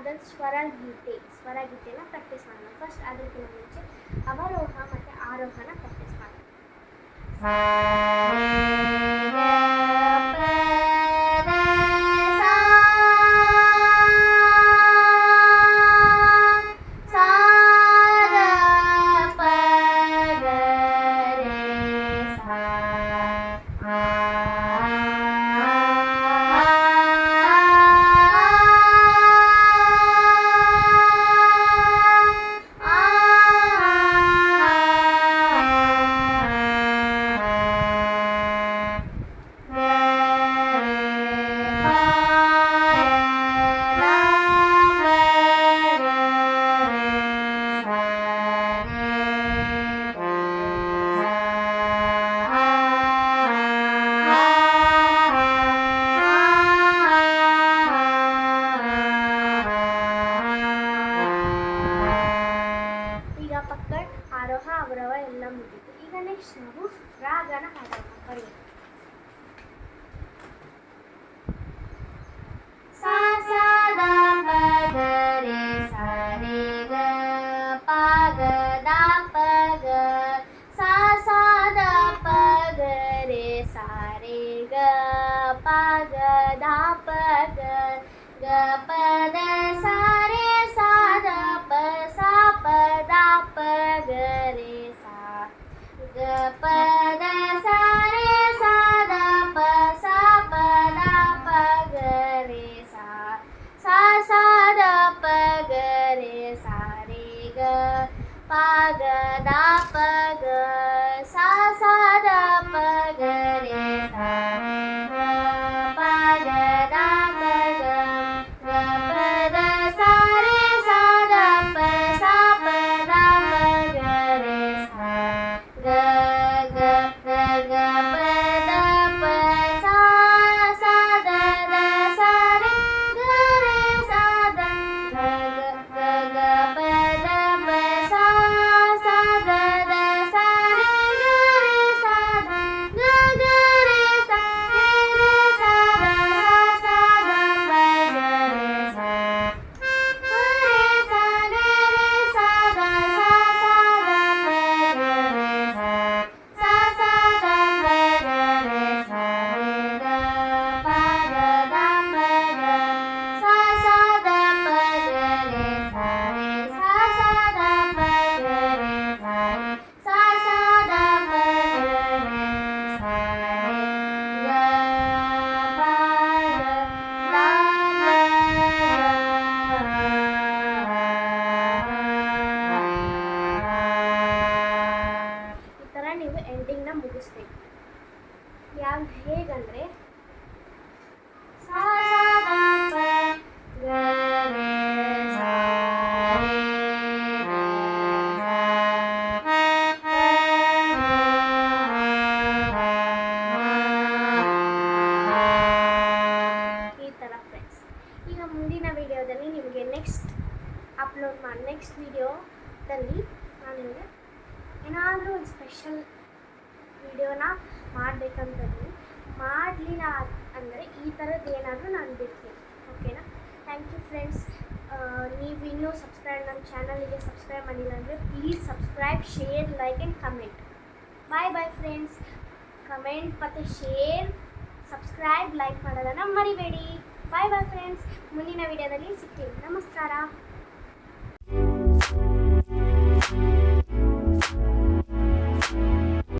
ಮೊದಲು ಸ್ವರಗೀತೆನ ಪ್ರಾಕ್ಟೀಸ್ ಮಾಡೋಣ. ಫಸ್ಟ್ ಅದಕ್ಕಿಂತ ಮುಂಚೆ ಅವರೋಹ ಮತ್ತು ಆರೋಹನ ಪ್ರಾಕ್ಟೀಸ್ ಮಾಡೋಣ. ಆರೋಹ ಅವರವ ಎಲ್ಲ ಮುಗಿತು. ಈಗ ನೆಕ್ಸ್ಟ್ ನಾವು ರಾಗನ ಹಾಡೋಣ. ಬರೆಯೋಣ. ಸಾ ಸಾ ದ ಪ ಗ ರೇ ಸಾ ರೇ ಗ ಪ ಗ ದ ಪ ಗ ಸಾ ಸಾ ದ ಪ ಗ ರೇ ಸಾ ರೇ ಗ ಪ ಗ ದ ಪ ಗ ಗ ಪ ದ ಸಾ ರೇ ಸಾ ದ ಪ ಸಾ ಪ ದ ಪ ಗ ರೇ ಸಾ ಗ ಪ ದ ಸಾ ರೇ ಸಾ ದ ಪ ಸಾ ಪ ದ ಪ ಗ ರೇ ಸಾ ಸಾ ಸಾ ದ ಪ ಗ ರೇ ಸಾ ರೇ ಗ ಪ ಗ ದ ಪ ಗ ಸಾ ಸಾ ದ ಪ ಗ ರೇ ಸಾ ಗ ಪ ಗ ದ ಪ ಗ ಗ ಪ ದ ಸಾ ರೇ ಸಾ ದ ಪ ಸಾ ಪ ದ ಪ ಗ ರೇ ಸಾ ಗ ಗ ಗ ಗ ಪ ದ ಪ ಸಾ ಸಾ ದ ದ ಸಾ ರೇ ಗ ರೇ ಸಾ ದ ಗ ಗ ಗ ಪ ದ ಪ ಸಾ ಸಾ ದ ದ ಸಾ ರೇ ಗ ರೇ ಸಾ ದ ಗ ಗ ರೇ ಸಾ ರೇ ರೇ saw the saw saw the ಪ ಗ ರೇ ಸಾ ರೇ ಸಾ ರೇ ರೇ saw the saw saw the ಪ ಗ ರೇ ಸಾ ಸಾ ಸಾ ದ ಪ ಗ ರೇ ಸಾ ರೇ ಗ ಪ ಗ ದ ಪ ಗ ಸಾ ಸಾ ದ ಪ ಗ ರೇ ಸಾ ರೇ ಸಾ ಸಾ ದ ಪ ಗ ರೇ ಸಾ ಸಾ ಸಾ ದ ಪ ಗ ರೇ ಸಾ ರೇ ಗ ಪ ಗ ದ ಈ ಥರ ನೀವು ಎಂಡಿಂಗ್ನ ಮುಗಿಸ್ಬೇಕು. ಹೇಗಂದರೆ ಸಾ ಸಾ ದ ಪ ಗ ರೇ ಸಾ ರೇ ಗ ಸಾ ಈ ಥರ ಫ್ರೆಂಡ್ಸ್. ಈಗ ಮುಂದಿನ ವಿಡಿಯೋದಲ್ಲಿ ನಿಮಗೆ ನೆಕ್ಸ್ಟ್ ವಿಡಿಯೋದಲ್ಲಿ ನಾನು ನಿಮಗೆ ಏನಾದರೂ ಒಂದು ಸ್ಪೆಷಲ್ ವಿಡಿಯೋನ ಮಾಡಬೇಕಂತಂದು ಮಾಡಲಿಲ್ಲ ಅಂದರೆ ಈ ಥರದ್ದು ಏನಾದರೂ ನಾನು ಬಿಡ್ತೀನಿ. ಓಕೆನಾ? Thank you friends. ನೀವು ಇನ್ನೂ ನನ್ನ ಚಾನಲಿಗೆ ಸಬ್ಸ್ಕ್ರೈಬ್ ಮಾಡಿಲ್ಲ ಅಂದರೆ please subscribe, share, like and comment. Bye bye friends. Comment ಮತ್ತು ಶೇರ್, ಸಬ್ಸ್ಕ್ರೈಬ್, ಲೈಕ್ ಮಾಡೋದನ್ನು ಮರಿಬೇಡಿ. Bye bye friends. ಮುಂದಿನ ವಿಡಿಯೋದಲ್ಲಿ ಸಿಗ್ತೀನಿ. ನಮಸ್ಕಾರ.